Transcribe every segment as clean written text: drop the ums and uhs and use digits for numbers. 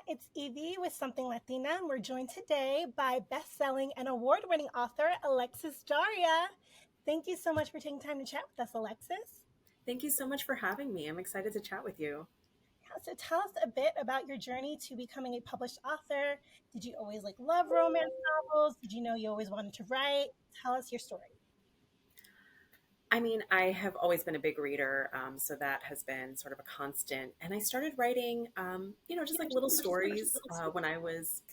it's Evie with Something Latina, and we're joined today by best-selling and award-winning author Alexis Daria. Thank you so much for taking time to chat with us, Alexis. Thank you so much for having me. I'm excited to chat with you. So tell us a bit about your journey to becoming a published author. Did you always love romance novels? Did you know you always wanted to write? Tell us your story. I mean, I have always been a big reader, so that has been sort of a constant. And I started writing, just like little stories when I was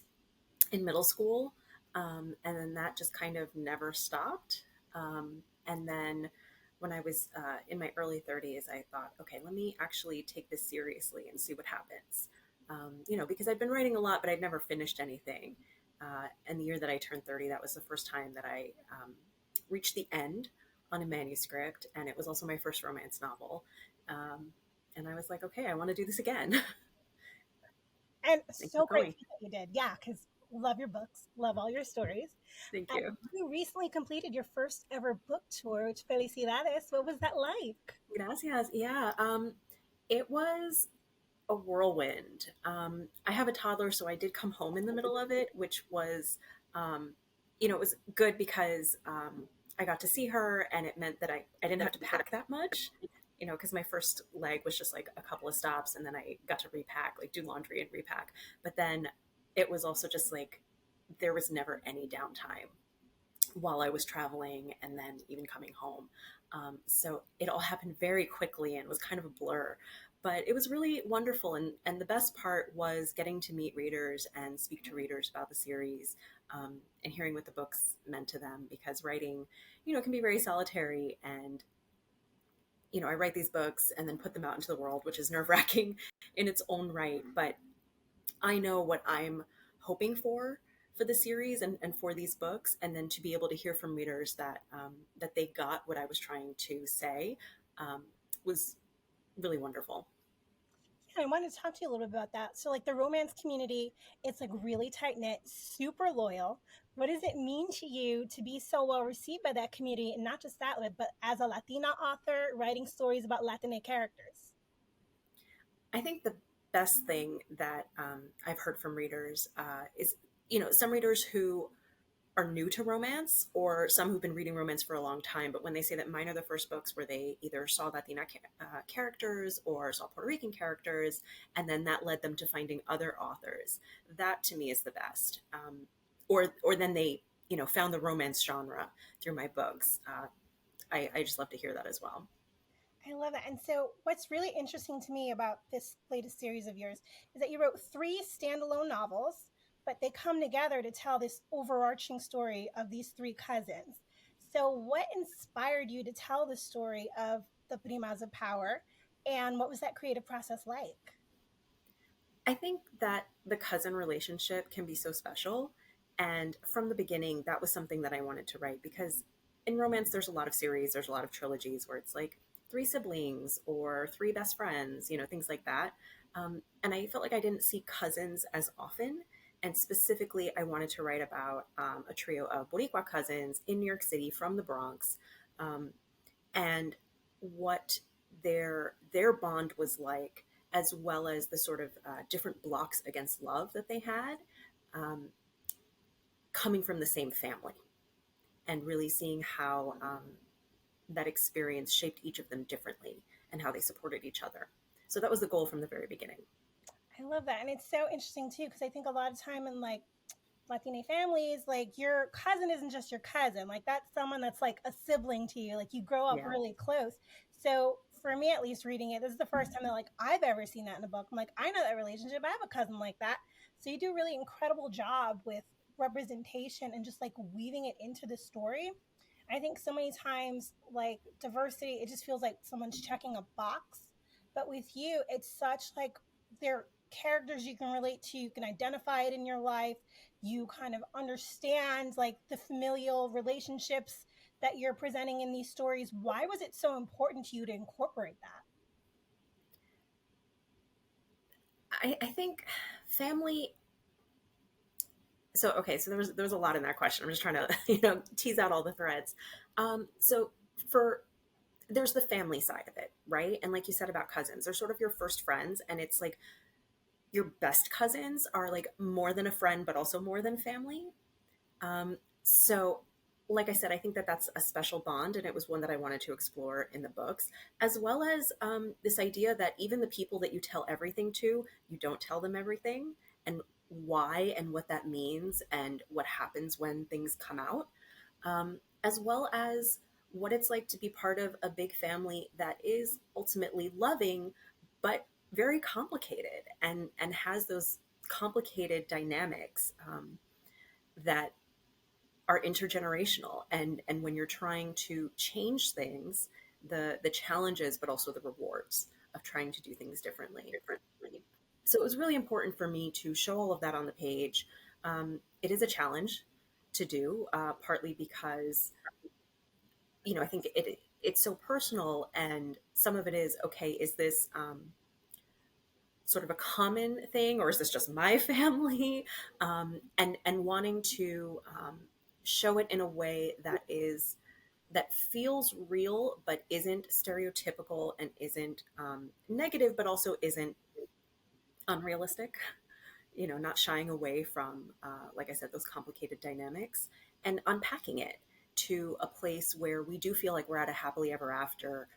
in middle school. And then that just kind of never stopped. And then when I was in my early 30s, I thought, okay, let me actually take this seriously and see what happens. Because I'd been writing a lot, but I'd never finished anything. And the year that I turned 30, that was the first time that I reached the end on a manuscript. And it was also my first romance novel. And I was like, okay, I want to do this again And and so keep grateful going. that you did. Yeah, because love your books, love all your stories. Thank And you. you recently completed your first ever book tour, which Felicidades. What was that like? Gracias. Yeah. It was a whirlwind. I have a toddler, so I did come home in the middle of it, which was, um, it was good because I got to see her, and it meant that I didn't have to pack that much, because my first leg was just like a couple of stops, and then I got to repack, like do laundry and repack. But then it was also just like there was never any downtime while I was traveling and then even coming home. So it all happened very quickly and was kind of a blur. But it was really wonderful. And the best part was getting to meet readers and speak to readers about the series, and hearing what the books meant to them, because writing, can be very solitary. And, I write these books and then put them out into the world, which is nerve wracking in its own right. But I know what I'm hoping for the series and for these books, and then to be able to hear from readers that they got what I was trying to say, um, was really wonderful. Yeah, I wanted to talk to you a little bit about that. So, the romance community, it's really tight knit, super loyal. What does it mean to you to be so well received by that community? And not just that, but as a Latina author, writing stories about Latina characters? I think the best thing that I've heard from readers is, some readers who are new to romance, or some who've been reading romance for a long time, but when they say that mine are the first books where they either saw Latina characters or saw Puerto Rican characters, and then that led them to finding other authors, that to me is the best. Or then they, found the romance genre through my books. I just love to hear that as well. I love that. And so, what's really interesting to me about this latest series of yours is that you wrote three standalone novels, but they come together to tell this overarching story of these three cousins. So, what inspired you to tell the story of the Primas of Power, and what was that creative process like? I think that the cousin relationship can be so special. And from the beginning, that was something that I wanted to write, because in romance, there's a lot of series, there's a lot of trilogies where it's like three siblings or three best friends, things like that. And I felt like I didn't see cousins as often. And specifically, I wanted to write about a trio of Boricua cousins in New York City from the Bronx, um, and what their bond was like, as well as the sort of different blocks against love that they had, um, coming from the same family, and really seeing how that experience shaped each of them differently and how they supported each other. So that was the goal from the very beginning. I love that. And it's so interesting too, because I think a lot of time in Latina families, your cousin isn't just your cousin. That's someone that's like a sibling to you. You grow up Yeah. really close. So for me, at least, reading it, this is the first time that I've ever seen that in a book. I'm like, I know that relationship. I have a cousin like that. So you do a really incredible job with representation and just weaving it into the story. I think so many times, diversity, it just feels like someone's checking a box. But with you, it's such they're characters you can relate to, you can identify it in your life, you kind of understand the familial relationships that you're presenting in these stories. Why was it so important to you to incorporate that? I think family. So okay, so there was a lot in that question. I'm just trying to tease out all the threads. So for there's the family side of it, right? And like you said about cousins, they're sort of your first friends, and it's like your best cousins are like more than a friend, but also more than family. So, like I said, I think that that's a special bond, and it was one that I wanted to explore in the books, as well as this idea that even the people that you tell everything to, you don't tell them everything, and why and what that means, and what happens when things come out, as well as what it's like to be part of a big family that is ultimately loving, but very complicated, and has those complicated dynamics that are intergenerational, and when you're trying to change things, the challenges but also the rewards of trying to do things differently. So it was really important for me to show all of that on the page. It is a challenge to do, partly because I think it's so personal, and some of it is, okay, is this sort of a common thing, or is this just my family? And wanting to show it in a way that feels real, but isn't stereotypical, and isn't negative, but also isn't unrealistic. Not shying away from, like I said, those complicated dynamics, and unpacking it to a place where we do feel like we're at a happily ever after,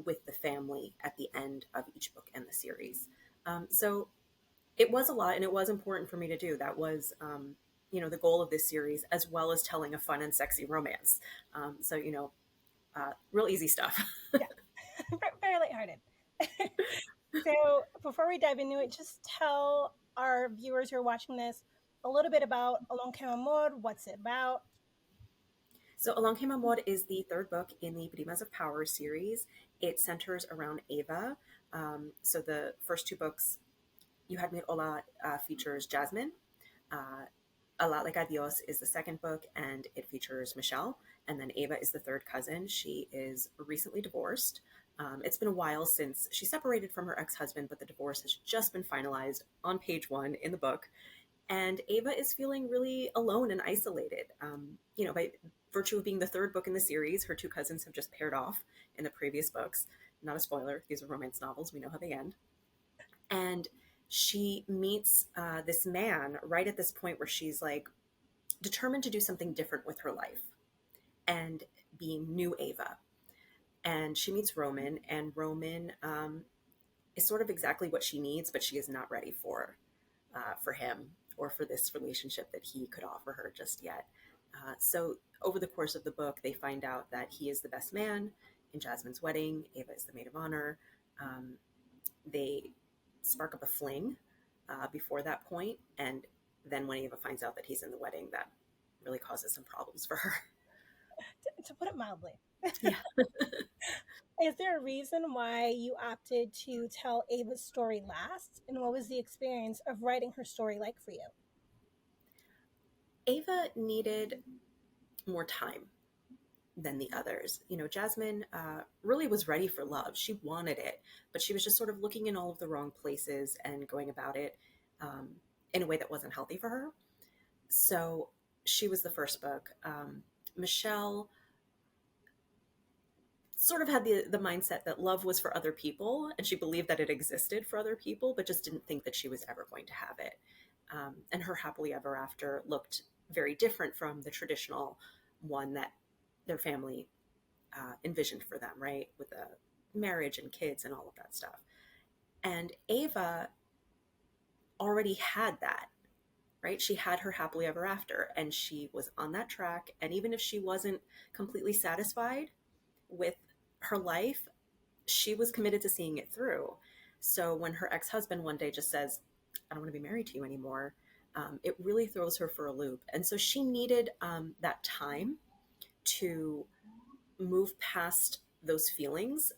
with the family at the end of each book in the series. So it was a lot, and it was important for me to do. That was, the goal of this series, as well as telling a fun and sexy romance. So, real easy stuff. Yeah, very lighthearted. So before we dive into it, just tell our viewers who are watching this a little bit about Alon Came Amor, what's it about. So, Along Came Amor is the third book in the Primas of Power series. It centers around Ava. So, the first two books, You Had Me Hola, features Jasmine. Uh, A Lot Like Adiós is the second book, and it features Michelle. And then Ava is the third cousin. She is recently divorced. It's been a while since she separated from her ex husband, but the divorce has just been finalized on page one in the book. And Ava is feeling really alone and isolated. By virtue of being the third book in the series, her two cousins have just paired off in the previous books. Not a spoiler, these are romance novels, we know how they end. And she meets this man right at this point where she's like determined to do something different with her life, and being new Ava. And she meets Roman, and Roman is sort of exactly what she needs, but she is not ready for him, or for this relationship that he could offer her just yet. So over the course of the book, they find out that he is the best man in Jasmine's wedding. Ava is the maid of honor. They spark up a fling before that point, and then when Ava finds out that he's in the wedding, that really causes some problems for her. To put it mildly. Yeah. Is there a reason why you opted to tell Ava's story last? And what was the experience of writing her story like for you? Ava needed more time than the others. Jasmine really was ready for love. She wanted it, but she was just sort of looking in all of the wrong places and going about it um, in a way that wasn't healthy for her. So she was the first book. Michelle sort of had the mindset that love was for other people, and she believed that it existed for other people, but just didn't think that she was ever going to have it. And her happily ever after looked very different from the traditional one that their family envisioned for them, right? With the marriage and kids and all of that stuff. And Ava already had that, right? She had her happily ever after, and she was on that track. And even if she wasn't completely satisfied with her life, she was committed to seeing it through. So when her ex husband one day just says, I don't want to be married to you anymore, it really throws her for a loop. And so she needed that time to move past those feelings,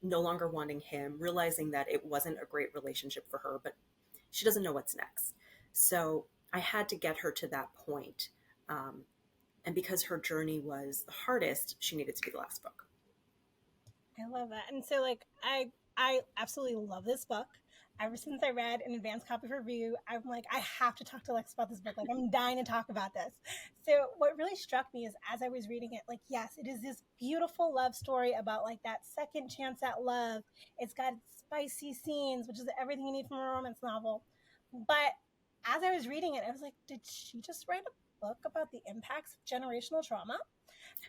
no longer wanting him, realizing that it wasn't a great relationship for her, but she doesn't know what's next. So I had to get her to that point. Um, and because her journey was the hardest, she needed to be the last book. I love that. And so like I absolutely love this book. Ever since I read an advanced copy review, I'm like, I have to talk to Lex about this book. Like, I'm dying to talk about this. So, what really struck me is as I was reading it, like, yes, it is this beautiful love story about like that second chance at love. It's got spicy scenes, which is everything you need from a romance novel. But as I was reading it, I was like, did she just write a book about the impacts of generational trauma?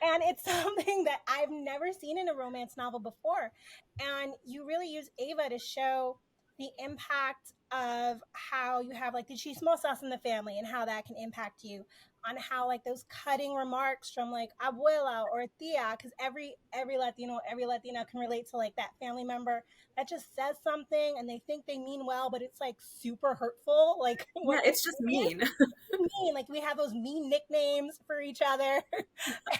And it's something that I've never seen in a romance novel before. And you really use Ava to show the impact of how you have like the chismosas in the family and how that can impact you, on how like those cutting remarks from like abuela or tia, because every Latino, every Latina can relate to like that family member that just says something and they think they mean well, but it's like super hurtful, like Yeah, what they it's just really mean. mean. Like we have those mean nicknames for each other.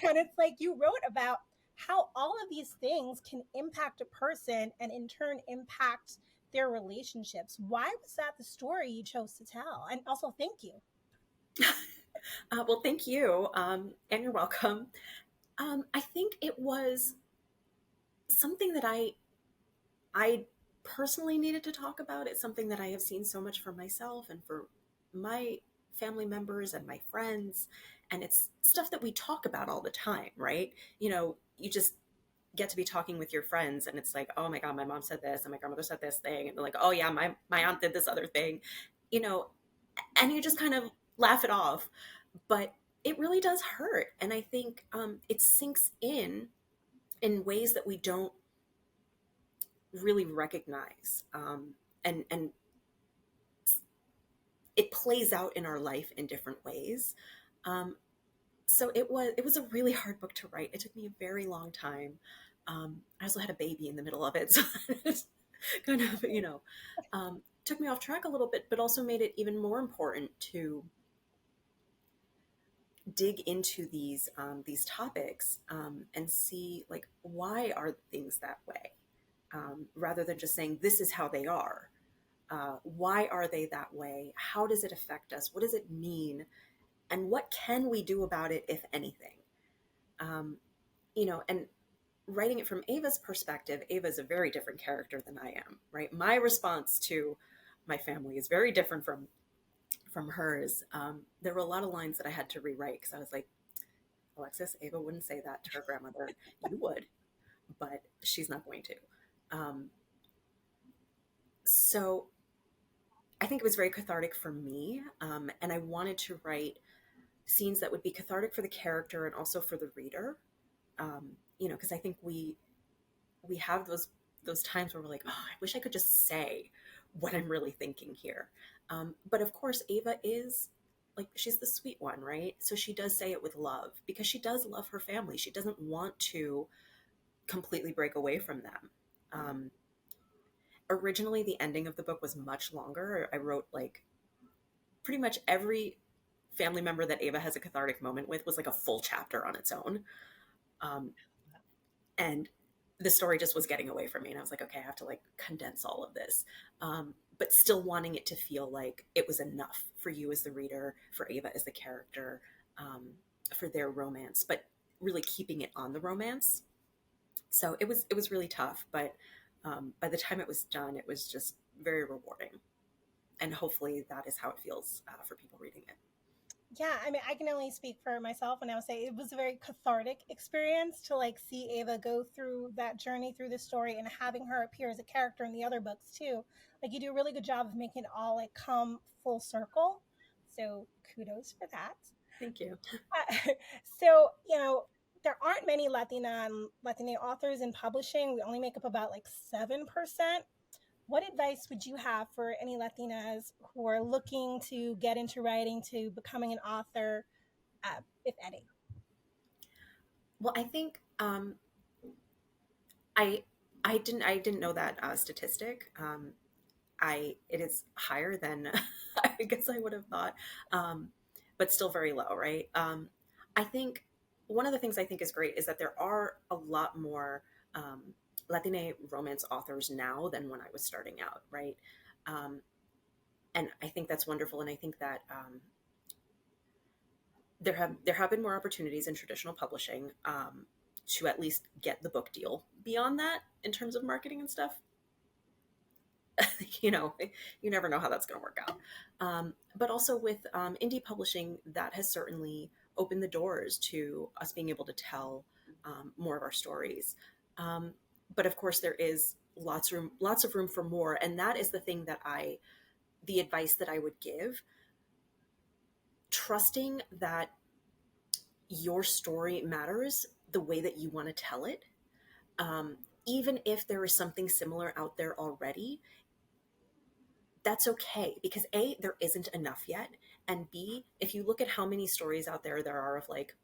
And it's like you wrote about how all of these things can impact a person and in turn impact their relationships. Why was that the story you chose to tell? And also, thank you. Well, thank you, and you're welcome. I think it was something that I personally needed to talk about. It's something that I have seen so much for myself and for my family members and my friends. And it's stuff that we talk about all the time, right? You just get to be talking with your friends and it's like, oh my God, my mom said this and my grandmother said this thing. And they're like, oh yeah, my aunt did this other thing, you know, and you just kind of laugh it off. But it really does hurt. And I think it sinks in ways that we don't really recognize. And it plays out in our life in different ways. Um, so it was a really hard book to write. It took me a very long time. I also had a baby in the middle of it, so it's kind of took me off track a little bit, but also made it even more important to dig into these topics and see like why are things that way, rather than just saying this is how they are. Why are they that way? How does it affect us? What does it mean? And what can we do about it, if anything? And writing it from Ava's perspective, Ava is a very different character than I am, right? My response to my family is very different from hers. There were a lot of lines that I had to rewrite because I was like, Alexis, Ava wouldn't say that to her grandmother. You would, but she's not going to. Um, so I think it was very cathartic for me, and I wanted to write scenes that would be cathartic for the character and also for the reader. Because I think we have those times where we're like, oh, I wish I could just say what I'm really thinking here. But of course, Ava is like she's the sweet one, right? So she does say it with love because she does love her family. She doesn't want to completely break away from them. Um, Originally, the ending of the book was much longer. I wrote like pretty much every family member that Ava has a cathartic moment with was like a full chapter on its own. Um, and the story just was getting away from me. And I was like, okay, I have to like condense all of this. But still wanting it to feel like it was enough for you as the reader, for Ava as the character, for their romance, but really keeping it on the romance. So it was really tough, but by the time it was done, it was just very rewarding. And hopefully that is how it feels for people reading it. Yeah, I mean, I can only speak for myself, and I would say it was a very cathartic experience to like see Ava go through that journey through the story and having her appear as a character in the other books too. Like you do a really good job of making it all like come full circle. So kudos for that. Thank you. So, there aren't many Latina and Latina authors in publishing. We only make up about like 7%. What advice would you have for any Latinas who are looking to get into writing, to becoming an author, if any? Well, I think I I didn't know that statistic. I It is higher than I guess I would have thought, but still very low, right? I think one of the things I think is great is that there are a lot more Latina romance authors now than when I was starting out, right? Um, and I think that's wonderful, and I think that there have been more opportunities in traditional publishing to at least get the book deal. Beyond that, in terms of marketing and stuff, you know, you never know how that's going to work out. But also with indie publishing, that has certainly opened the doors to us being able to tell more of our stories. But of course, there is lots of room for more, and that is the thing that I the advice that I would give, trusting that your story matters the way that you want to tell it. Um, Even if there is something similar out there already, that's okay, because A, there isn't enough yet. And B, if you look at how many stories out there are of like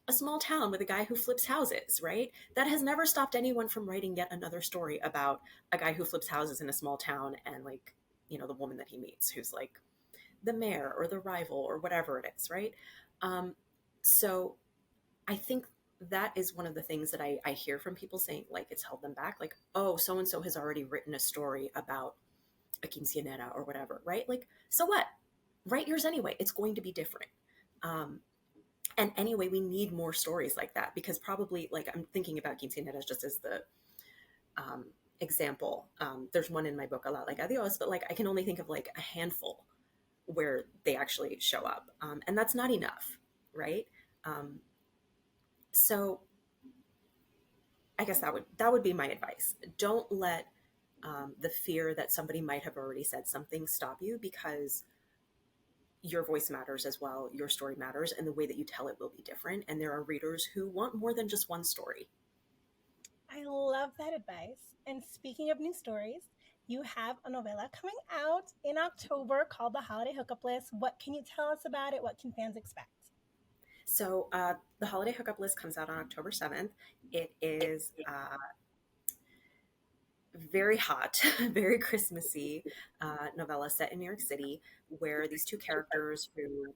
a small town with a guy who flips houses, right? That has never stopped anyone from writing yet another story about a guy who flips houses in a small town and like, the woman that he meets who's like the mayor or the rival or whatever it is, right? Um, so I think that is one of the things that I hear from people saying, like, it's held them back. Like, oh, so and so has already written a story about a quinceanera or whatever, right? Like, so what? Write yours anyway. It's going to be different. Um, and anyway, we need more stories like that, because probably, like, I'm thinking about quinceaneras just as the um, example. There's one in my book a lot like Adiós, but like I can only think of like a handful where they actually show up, and that's not enough, right? Um, so I guess that would be my advice. Don't let the fear that somebody might have already said something stop you, because your voice matters as well. Your story matters, and the way that you tell it will be different. And there are readers who want more than just one story. I love that advice. And speaking of new stories, you have a novella coming out in October called The Holiday Hookup List. What can you tell us about it? What can fans expect? So the Holiday Hookup List comes out on October 7th. It is very hot, very Christmassy novella set in New York City, where these two characters who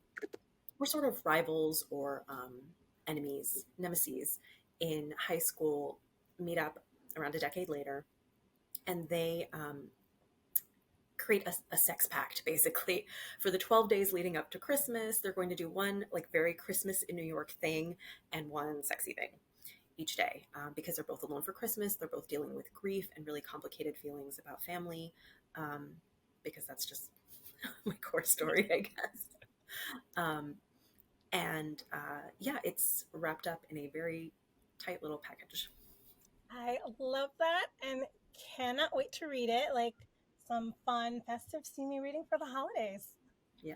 were sort of rivals or enemies, nemesis in high school meet up around a decade later, and they create a sex pact basically for the 12 days leading up to Christmas. They're going to do one like very Christmas in New York thing and one sexy thing each day, because they're both alone for Christmas. They're both dealing with grief and really complicated feelings about family, um, because that's just my core story, I guess. Um, and yeah, it's wrapped up in a very tight little package. I love that and cannot wait to read it. Like some fun, festive, steamy reading for the holidays. Yeah,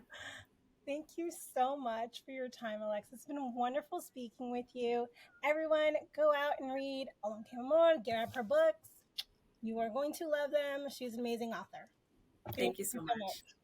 Thank you so much for your time, Alexis. It's been wonderful speaking with you. Everyone, go out and read Alon Amor, grab her books. You are going to love them. She's an amazing author. Thank thank you you so so much. much.